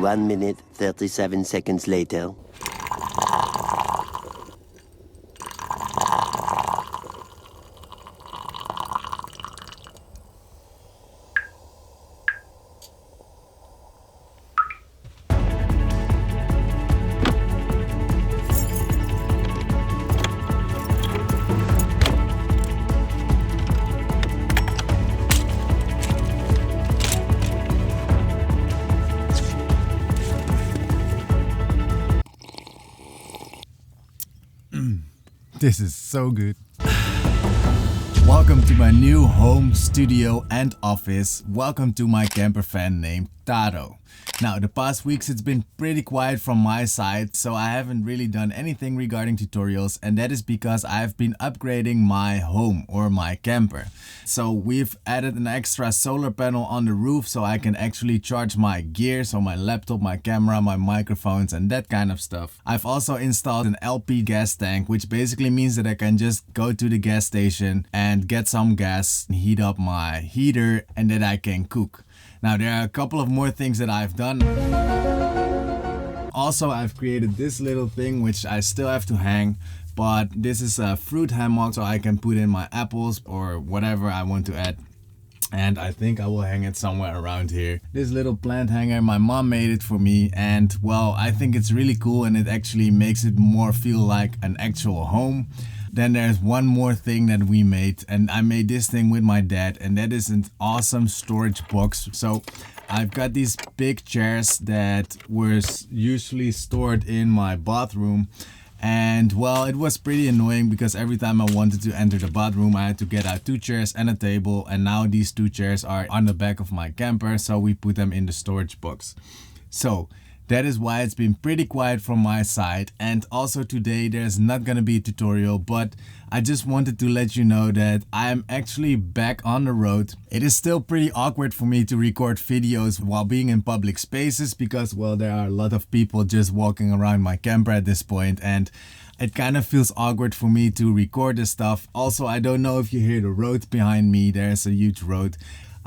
1 minute, 37 seconds later. This is so good. Welcome to my new home, studio and office. Welcome to my camper van named Taro. Now, the past weeks it's been pretty quiet from my side, so I haven't really done anything regarding tutorials, and that is because I've been upgrading my home or my camper. So we've added an extra solar panel on the roof so I can actually charge my gear, so my laptop, my camera, my microphones and that kind of stuff. I've also installed an LP gas tank, which basically means that I can just go to the gas station and get some gas, heat up my heater, and then I can cook. Now, there are a couple of more things that I've done. Also, I've created this little thing which I still have to hang, but this is a fruit hammock so I can put in my apples or whatever I want to add. And I think I will hang it somewhere around here. This little plant hanger, my mom made it for me, and well, I think it's really cool and it actually makes it more feel like an actual home. Then there's one more thing that we made, and I made this thing with my dad, and that is an awesome storage box. So I've got these big chairs that were usually stored in my bathroom. And well, it was pretty annoying because every time I wanted to enter the bathroom, I had to get out 2 chairs and a table. And now these 2 chairs are on the back of my camper, so we put them in the storage box. So that is why it's been pretty quiet from my side. And also today there's not gonna be a tutorial, but I just wanted to let you know that I am actually back on the road. It is still pretty awkward for me to record videos while being in public spaces because, well, there are a lot of people just walking around my camper at this point, and it kind of feels awkward for me to record this stuff. Also, I don't know if you hear the road behind me. There's a huge road.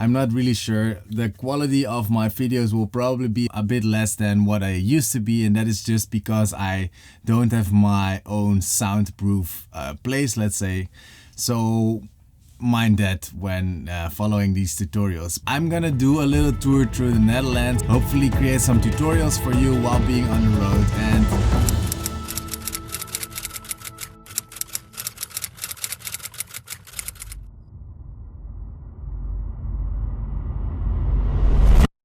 I'm not really sure. The quality of my videos will probably be a bit less than what I used to be, and that is just because I don't have my own soundproof place, let's say. So mind that when following these tutorials. I'm gonna do a little tour through the Netherlands, hopefully create some tutorials for you while being on the road, and